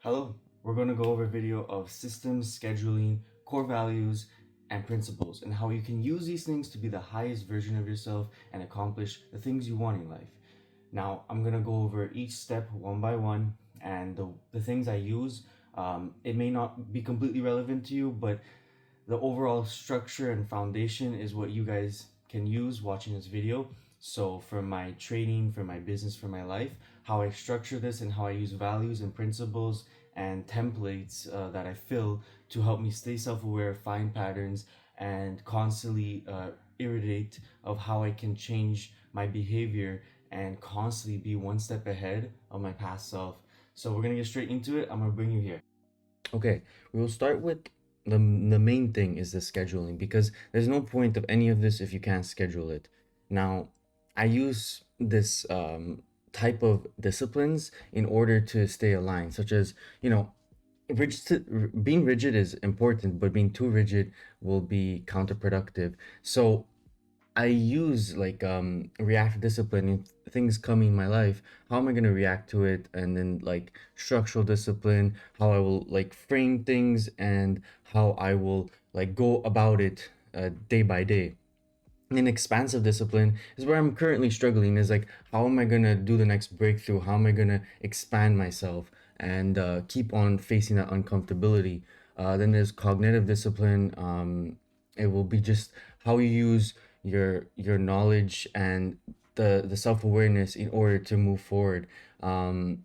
Hello, we're going to go over a video of systems, scheduling, core values, and principles, and how you can use these things to be the highest version of yourself and accomplish the things you want in life. Now, I'm going to go over each step one by one, and the things I use. It may not be completely relevant to you, but the overall structure and foundation is what you guys can use watching this video. So for my trading, for my business, for my life, how I structure this and how I use values and principles and templates that I fill to help me stay self-aware, find patterns, and constantly iterate of how I can change my behavior and constantly be one step ahead of my past self. So we're gonna get straight into it. I'm gonna bring you here. Okay, we will start with the main thing is the scheduling, because there's no point of any of this if you can't schedule it. Now, I use this type of disciplines in order to stay aligned, such as, being rigid is important, but being too rigid will be counterproductive. So I use like reactive discipline in things coming in my life. How am I gonna react to it? And then like structural discipline, how I will like frame things and how I will like go about it day by day. And then expansive discipline is where I'm currently struggling. Is like how am I gonna do the next breakthrough? How am I gonna expand myself and keep on facing that uncomfortability? Then there's cognitive discipline. It will be just how you use your knowledge and the self-awareness in order to move forward. And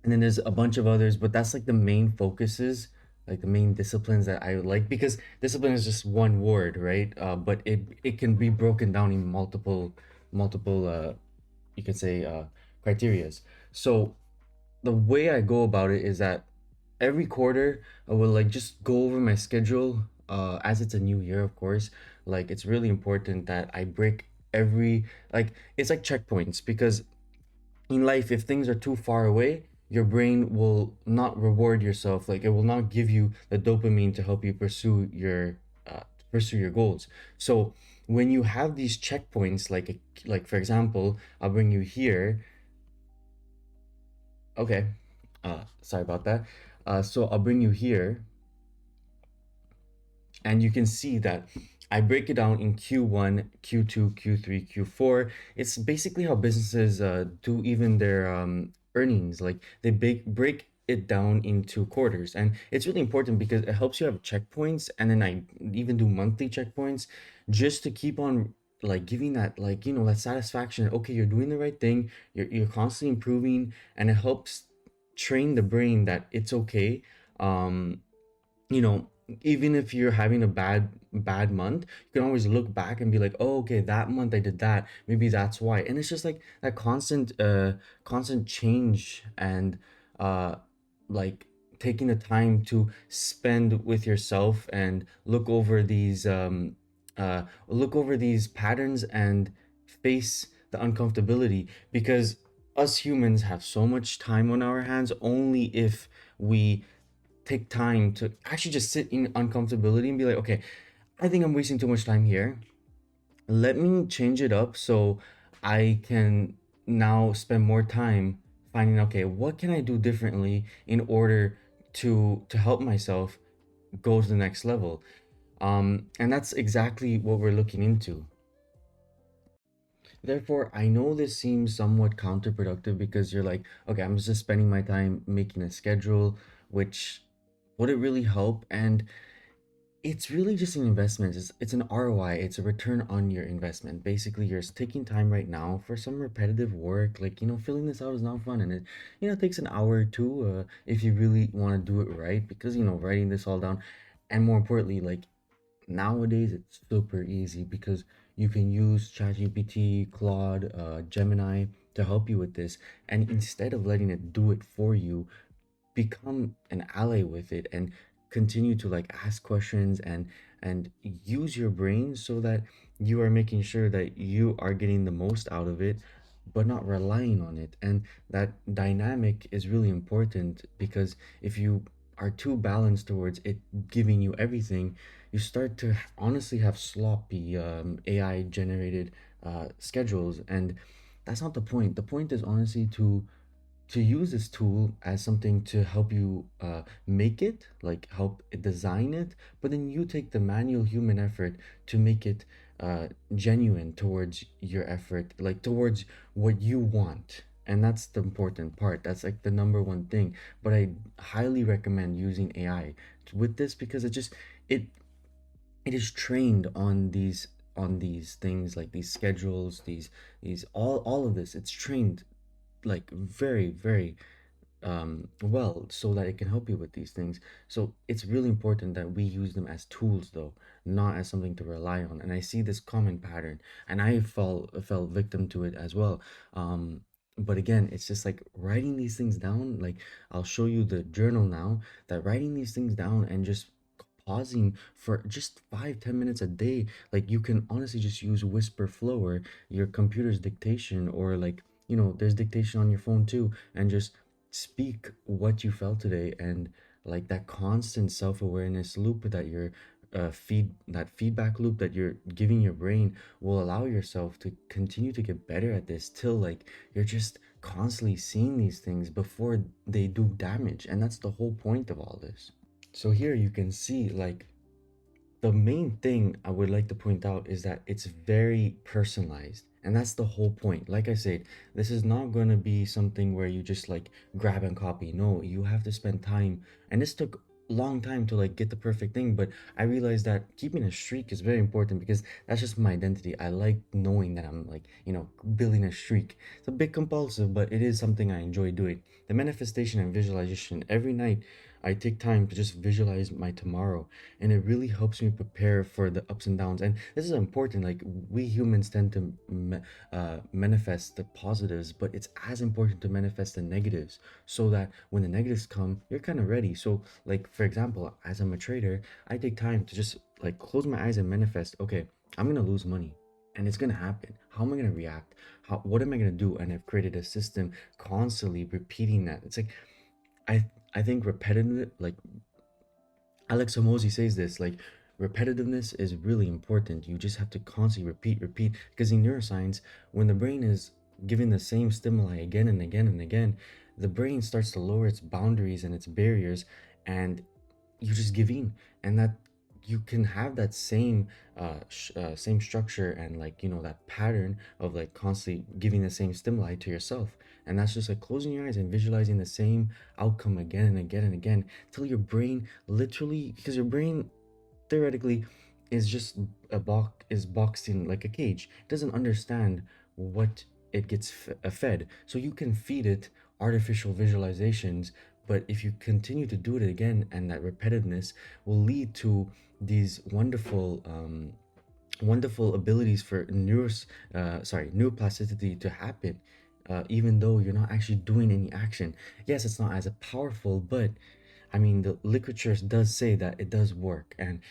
then there's a bunch of others, but that's like the main focuses, like the main disciplines that I like, because discipline is just one word, right? But it can be broken down in multiple you can say criterias. So the way I go about it is that every quarter I will like just go over my schedule, as it's a new year, of course. Like it's really important that I break every, like it's like checkpoints, because in life, if things are too far away, your brain will not reward yourself. Like it will not give you the dopamine to help you uh, pursue your goals. So when you have these checkpoints, like for example, I'll bring you here. Okay, sorry about that. So I'll bring you here, and you can see that I break it down in Q1, Q2, Q3, Q4. It's basically how businesses do even their earnings. Like they break it down into quarters, and it's really important because it helps you have checkpoints. And then I even do monthly checkpoints just to keep on like giving that, like, that satisfaction. Okay, you're doing the right thing. You're constantly improving, and it helps train the brain that it's okay. Um, you know Even if you're having a bad month, you can always look back and be like, oh, okay, that month I did that, maybe that's why. And it's just like that constant change, and uh like taking the time to spend with yourself and look over these patterns and face the uncomfortability, because us humans have so much time on our hands. Only if we take time to actually just sit in uncomfortability and be like, okay, I think I'm wasting too much time here. Let me change it up so I can now spend more time finding, okay, what can I do differently in order to help myself go to the next level. And that's exactly what we're looking into. Therefore, I know this seems somewhat counterproductive, because you're like, okay, I'm just spending my time making a schedule, which would it really help? And it's really just an investment. It's an ROI. It's a return on your investment. Basically, you're taking time right now for some repetitive work, like, filling this out is not fun, and it takes an hour or two, if you really want to do it right, because writing this all down, and more importantly, like nowadays it's super easy because you can use ChatGPT, Claude, Gemini to help you with this, and instead of letting it do it for you, become an ally with it and continue to like ask questions and use your brain so that you are making sure that you are getting the most out of it, but not relying on it. And that dynamic is really important, because if you are too balanced towards it giving you everything, you start to honestly have sloppy AI generated schedules, and that's not the point. The point is honestly to to use this tool as something to help you make it, like help design it, but then you take the manual human effort to make it genuine towards your effort, like towards what you want. And that's the important part. That's like the number one thing. But I highly recommend using AI with this because it it is trained on these things, like these schedules, these all of this. It's trained like very well, so that it can help you with these things. So it's really important that we use them as tools, though, not as something to rely on. And I see this common pattern, and I fell victim to it as well. But again, it's just like writing these things down. Like, I'll show you the journal now, that writing these things down and just pausing for just 5-10 minutes a day, like you can honestly just use whisper flow or your computer's dictation, or like, there's dictation on your phone too, and just speak what you felt today. And like that constant self-awareness loop that you're that feedback loop that you're giving your brain will allow yourself to continue to get better at this, till like you're just constantly seeing these things before they do damage. And that's the whole point of all this. So here you can see, like, the main thing I would like to point out is that it's very personalized. And that's the whole point. Like I said, this is not going to be something where you just like grab and copy. No, you have to spend time. And this took long time to like get the perfect thing, but I realized that keeping a streak is very important because that's just my identity. I like knowing that I'm like, building a streak. It's a bit compulsive, but it is something I enjoy doing. The manifestation and visualization, every night I take time to just visualize my tomorrow, and it really helps me prepare for the ups and downs. And this is important. Like, we humans tend to manifest the positives, but it's as important to manifest the negatives, so that when the negatives come, you're kind of ready. So like, for example, as I'm a trader, I take time to just like close my eyes and manifest, okay, I'm gonna lose money, and it's gonna happen. How am I gonna react? What am I gonna do? And I've created a system constantly repeating that. It's like, I think repetitive, like Alex Hormozy says this, like, repetitiveness is really important. You just have to constantly repeat, because in neuroscience, when the brain is given the same stimuli again and again and again, the brain starts to lower its boundaries and its barriers, and you just give in. And that you can have that same structure, and like, that pattern of like constantly giving the same stimuli to yourself. And that's just like closing your eyes and visualizing the same outcome again and again and again, till your brain literally, because your brain theoretically is just is boxed in like a cage. It doesn't understand what it gets fed. So you can feed it artificial visualizations, but if you continue to do it again, and that repetitiveness will lead to these wonderful abilities for neuroplasticity to happen, even though you're not actually doing any action. Yes, it's not as powerful, but I mean, the literature does say that it does work. And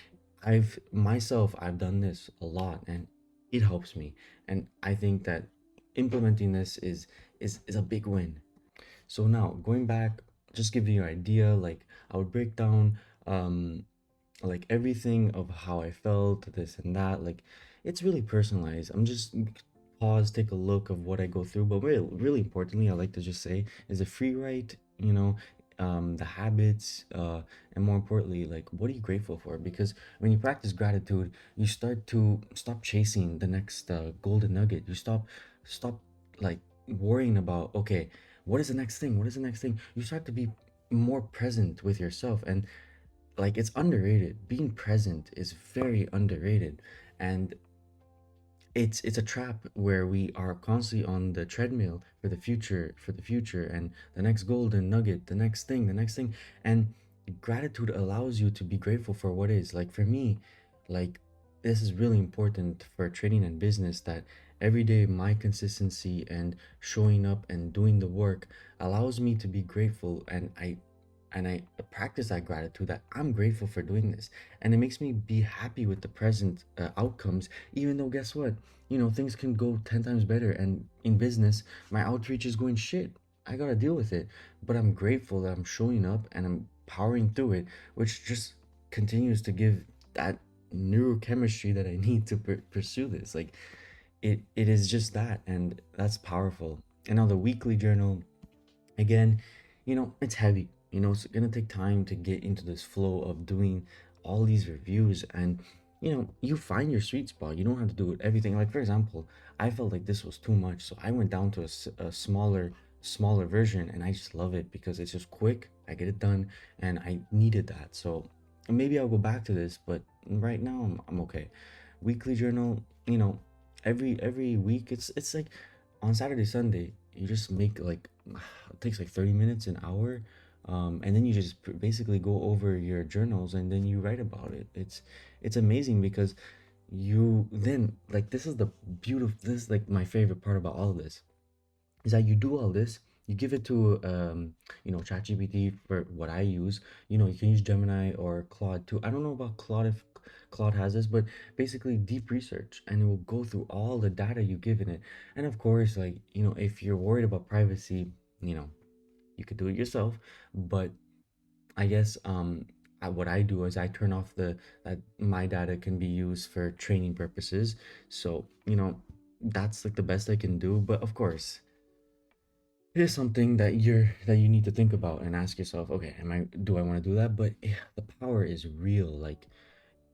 I've done this a lot, and it helps me. And I think that implementing this is a big win. So now, going back, just give you an idea, like I would break down like everything of how I felt, this and that. Like, it's really personalized. I'm just pause, take a look of what I go through. But really importantly, I like to just say is a free write, the habits, and more importantly, like, what are you grateful for? Because when you practice gratitude, you start to stop chasing the next golden nugget. You stop like worrying about, okay, what is the next thing? What is the next thing? You start to be more present with yourself. And like, it's underrated. Being present is very underrated. And it's a trap where we are constantly on the treadmill for the future, and the next golden nugget, the next thing. And gratitude allows you to be grateful for what is. Like, for me, like, this is really important for trading and business, that every day my consistency and showing up and doing the work allows me to be grateful. And I practice that gratitude, that I'm grateful for doing this. And it makes me be happy with the present outcomes, even though, guess what? Things can go 10 times better. And in business, my outreach is going shit. I gotta deal with it. But I'm grateful that I'm showing up and I'm powering through it, which just continues to give that neurochemistry that I need to pursue this. Like, it is just that. And that's powerful. And now the weekly journal. Again, it's heavy. It's gonna take time to get into this flow of doing all these reviews, and you find your sweet spot. You don't have to do it everything. Like, for example, I felt like this was too much, so I went down to a smaller version, and I just love it because it's just quick. I get it done, and I needed that. So maybe I'll go back to this, but right now I'm okay. Weekly journal, every week, it's like on Saturday, Sunday, you just make like it takes like 30 minutes, an hour, and then you just basically go over your journals and then you write about it. It's amazing because you then, like, this is like my favorite part about all of this, is that you do all this, you give it to ChatGPT for what I use. You can use Gemini or Claude too. I don't know about Claude, if Claude has this, but basically deep research, and it will go through all the data you give in it. And of course, like, if you're worried about privacy, you know you could do it yourself. But I guess what I do is I turn off the that my data can be used for training purposes. So that's like the best I can do. But of course, it is something that you need to think about and ask yourself, okay, do I want to do that? But the power is real. Like,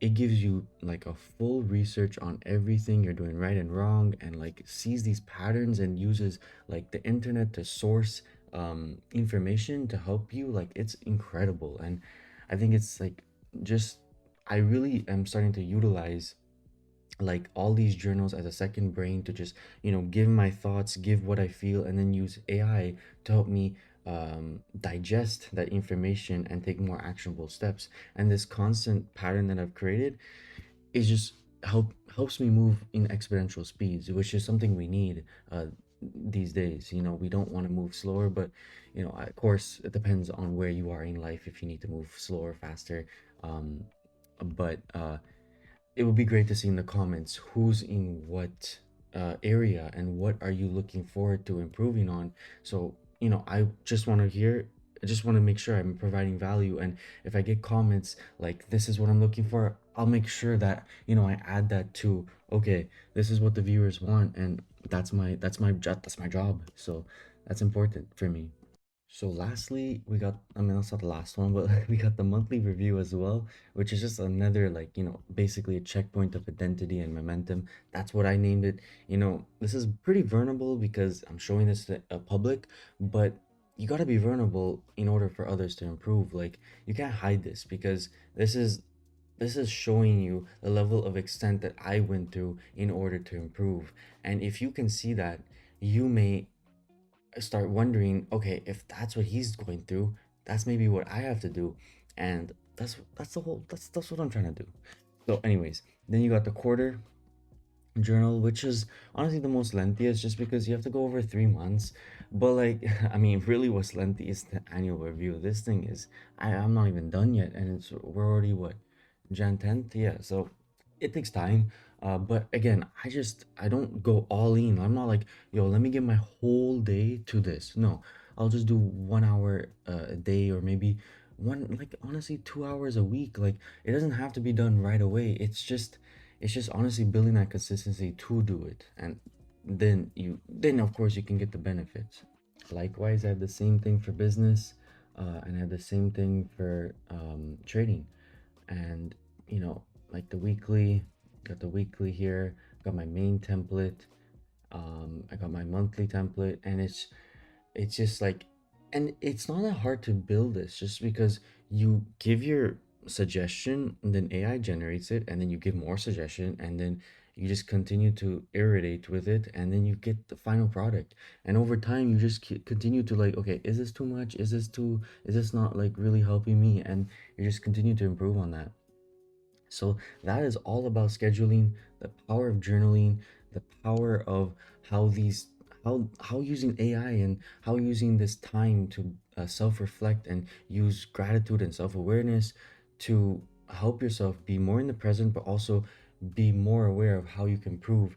it gives you like a full research on everything you're doing right and wrong, and like sees these patterns and uses like the internet to source information to help you. Like, it's incredible. And I think it's like, just I really am starting to utilize like all these journals as a second brain to just give my thoughts, give what I feel, and then use AI to help me digest that information and take more actionable steps. And this constant pattern that I've created is just helps me move in exponential speeds, which is something we need these days. We don't want to move slower, but of course it depends on where you are in life, if you need to move slower, faster. But it would be great to see in the comments who's in what area, and what are you looking forward to improving on. So I just want to make sure I'm providing value. And if I get comments like, this is what I'm looking for, I'll make sure that I add that to, okay, this is what the viewers want, and that's my job. So that's important for me. So lastly, we got, I mean, that's not the last one, but we got the monthly review as well, which is just another, like, basically a checkpoint of identity and momentum. That's what I named it. This is pretty vulnerable because I'm showing this to a public, but you got to be vulnerable in order for others to improve. Like, you can't hide this, because this is showing you the level of extent that I went through in order to improve. And if you can see that, you may start wondering, okay, if that's what he's going through, that's maybe what I have to do. And that's what I'm trying to do. So anyways, then you got the quarter journal, which is honestly the most lengthiest, just because you have to go over 3 months. But like, I mean, really what's lengthy is the annual review. This thing is, I'm not even done yet, and we're already what, Jan 10th? Yeah, so it takes time. But again, I don't go all in. I'm not like, yo, let me give my whole day to this. No, I'll just do 1 hour a day, or maybe like, honestly, 2 hours a week. Like, it doesn't have to be done right away. It's just honestly building that consistency to do it, and then of course you can get the benefits. Likewise, I have the same thing for business, and I have the same thing for trading. And like the weekly, got the weekly here, got my main template, I got my monthly template, and it's just like, and it's not that hard to build this, just because you give your suggestion, and then AI generates it, and then you give more suggestion, and then you just continue to iterate with it, and then you get the final product. And over time, you just continue to, like, okay, is this too much, is this not like really helping me, and you just continue to improve on that. So that is all about scheduling, the power of journaling, the power of how these how using AI, and how using this time to self-reflect and use gratitude and self-awareness to help yourself be more in the present, but also be more aware of how you can improve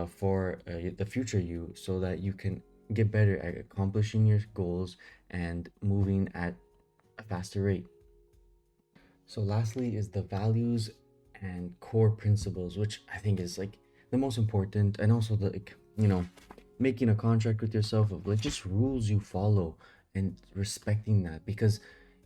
for the future you, so that you can get better at accomplishing your goals and moving at a faster rate. So lastly is the values and core principles, which I think is like the most important, and also the, like, making a contract with yourself of like just rules you follow. and respecting that. Because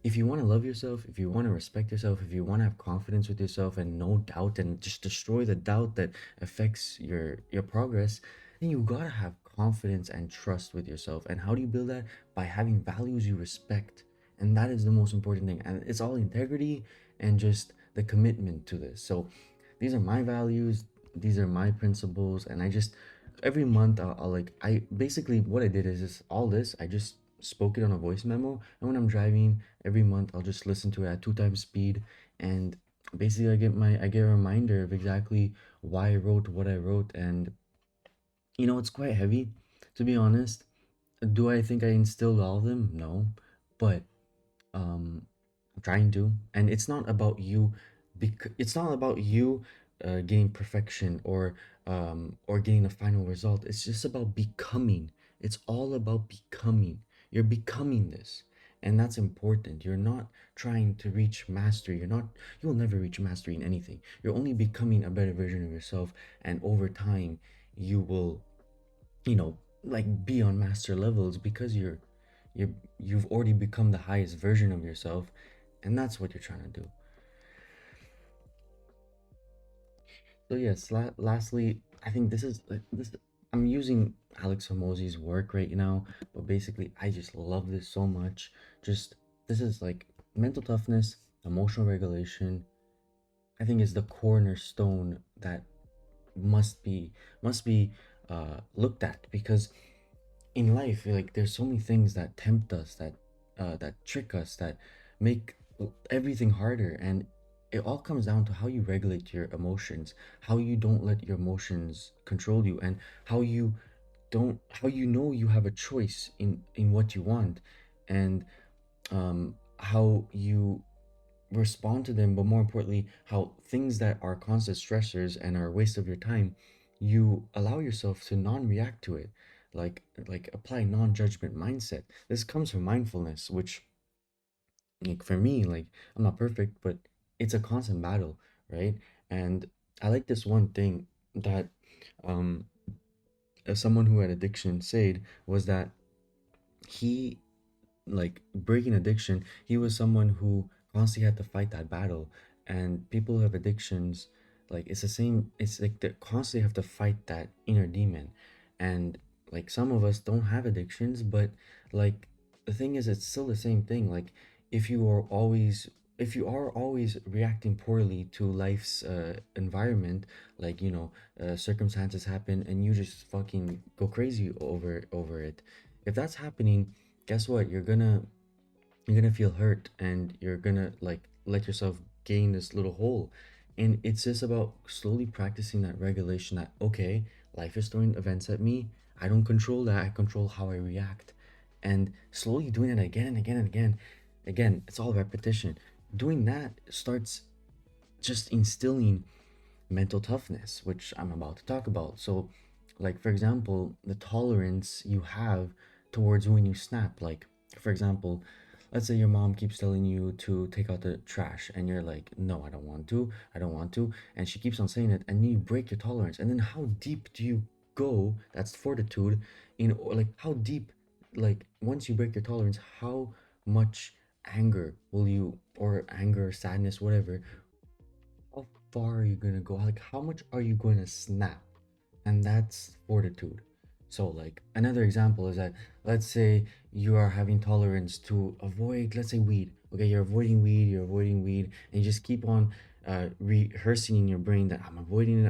if you want to love yourself, if you want to respect yourself, if you want to have confidence with yourself and no doubt, and just destroy the doubt that affects your progress, then you gotta have confidence and trust with yourself. And how do you build that? By having values you respect. And that is the most important thing. And it's all integrity and just the commitment to this. So these are my values, these are my principles, and I just every month I'll like I basically what I did is just all this I just spoke it on a voice memo, and when I'm driving every month I'll just listen to it at two times speed, and basically I get a reminder of exactly why I wrote what I wrote. And it's quite heavy, to be honest. Do I think I instilled all of them? No, but I'm trying to. And it's not about you, it's not about you getting perfection or getting a final result. It's just about becoming. It's all about becoming. You're becoming this, and that's important. You're not trying to reach mastery. You'll never reach mastery in anything. You're only becoming a better version of yourself, and over time you will, you know like, be on master levels, because you've already become the highest version of yourself, and that's what you're trying to do. So yes, lastly, I think this is like this. I'm using Alex Hormozy's work right now, but basically, I just love this so much. Just this is like mental toughness, emotional regulation. I think is the cornerstone that must be looked at, because in life, like, there's so many things that tempt us, that trick us, that make everything harder. And it all comes down to how you regulate your emotions, how you don't let your emotions control you, and how you know you have a choice in what you want, and how you respond to them. But more importantly, how things that are constant stressors and are a waste of your time, you allow yourself to non-react to it, like apply non-judgment mindset. This comes from mindfulness, which, like, for me, like, I'm not perfect, but it's a constant battle, right? And I like this one thing that um someone who had addiction said, was that he, like, breaking addiction, he was someone who constantly had to fight that battle. And people who have addictions, like, it's the same. It's like they constantly have to fight that inner demon. And, like, some of us don't have addictions, but, like, the thing is, it's still the same thing. Like, if you are always if you are always reacting poorly to life's environment, like, circumstances happen and you just fucking go crazy over it. If that's happening, guess what? You're gonna feel hurt, and you're gonna, like, let yourself gain this little hole. And it's just about slowly practicing that regulation, that, okay, life is throwing events at me. I don't control that. I control how I react. And slowly doing it again and again and again. Again, it's all repetition. Doing that starts just instilling mental toughness, which I'm about to talk about. So, like, for example, the tolerance you have towards when you snap. Like, for example, let's say your mom keeps telling you to take out the trash, and you're like, no, I don't want to. And she keeps on saying it, and then you break your tolerance. And then how deep do you go? That's fortitude. Or, like, how deep, like, once you break your tolerance, how much anger will you, or anger, sadness, whatever, how far are you gonna go? Like, how much are you going to snap? And that's fortitude. So, like, another example is that, let's say you are having tolerance to avoid, let's say, weed. Okay, you're avoiding weed, and you just keep on rehearsing in your brain that I'm avoiding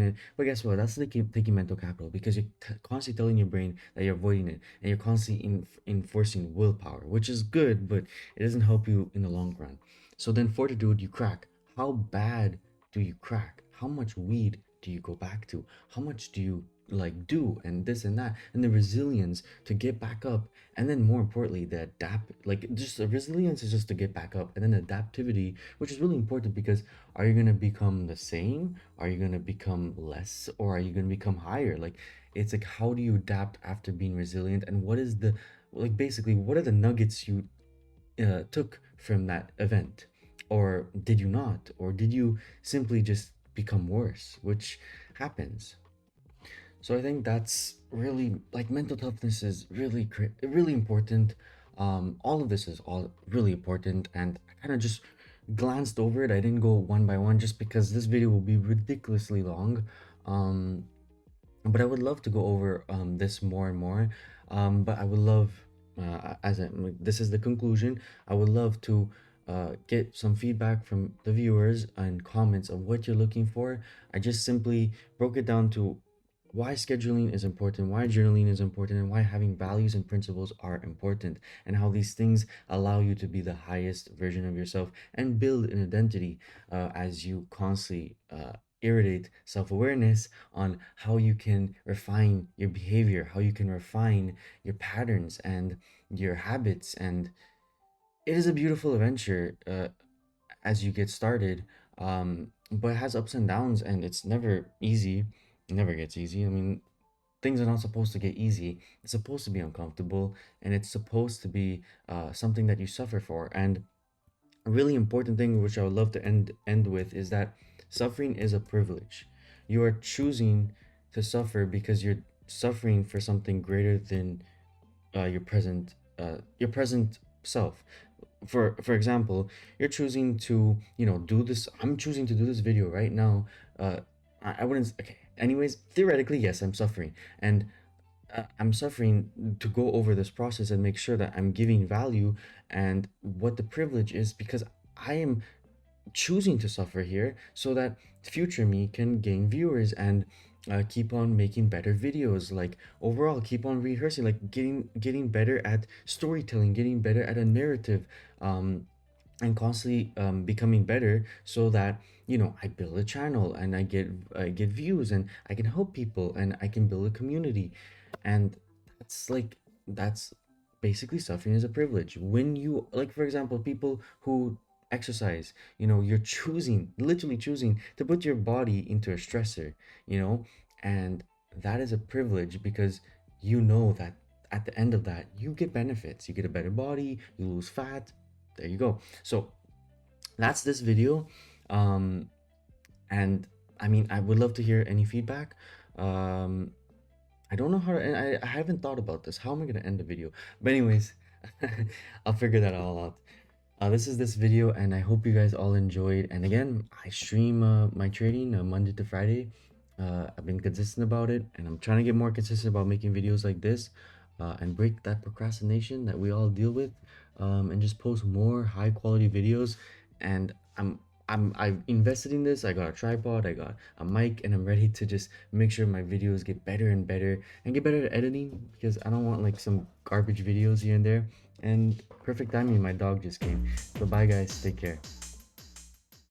it. But guess what? That's like taking mental capital, because you're constantly telling your brain that you're avoiding it, and you're constantly enforcing willpower, which is good, but it doesn't help you in the long run. So then, fortitude, you crack. How bad do you crack? How much weed do you go back to? How much do you, like, do, and this and that, and the resilience to get back up. And then, more importantly, the adapt like, just the resilience is just to get back up, and then adaptivity, which is really important, because are you going to become the same, are you going to become less, or are you going to become higher? Like, it's like, how do you adapt after being resilient, and what is the, like, basically, what are the nuggets you took from that event? Or did you not? Or did you simply just become worse, which happens? So I think that's really, like, mental toughness is really really important. All of this is all really important, and I kind of just glanced over it. I didn't go one by one just because this video will be ridiculously long. Um, but I would love to go over this more and more. But I would love, this is the conclusion. I would love to get some feedback from the viewers and comments of what you're looking for. I just simply broke it down to why scheduling is important, why journaling is important, and why having values and principles are important, and how these things allow you to be the highest version of yourself and build an identity as you constantly irradiate self-awareness on how you can refine your behavior, how you can refine your patterns and your habits. And it is a beautiful adventure as you get started, but it has ups and downs, and it's never easy. It never gets easy. I mean, things are not supposed to get easy. It's supposed to be uncomfortable, and it's supposed to be something that you suffer for. And a really important thing which I would love to end with is that suffering is a privilege. You are choosing to suffer because you're suffering for something greater than your present self. For example, you're choosing to, do this. I'm choosing to do this video right now. I wouldn't, okay, anyways, theoretically, yes, I'm suffering, and I'm suffering to go over this process and make sure that I'm giving value and what the privilege is, because I am choosing to suffer here so that future me can gain viewers and keep on making better videos, like overall keep on rehearsing, like getting better at storytelling, getting better at a narrative, and constantly becoming better, so that I build a channel and I get views and I can help people and I can build a community. And that's basically suffering is a privilege. When you, like, for example, people who exercise, you're choosing, literally choosing to put your body into a stressor, you know and that is a privilege, because that at the end of that you get benefits. You get a better body, you lose fat. There you go. So that's this video. And I mean, I would love to hear any feedback. I don't know how to, and I haven't thought about this. How am I gonna end the video? But anyways, I'll figure that all out. This is this video, and I hope you guys all enjoyed. And again, I stream my trading Monday to Friday. I've been consistent about it, and I'm trying to get more consistent about making videos like this, and break that procrastination that we all deal with, and just post more high quality videos. And I've invested in this. I got a tripod, I got a mic, and I'm ready to just make sure my videos get better and better and get better at editing, because I don't want like some garbage videos here and there. And perfect timing, my dog just came. So bye guys, take care.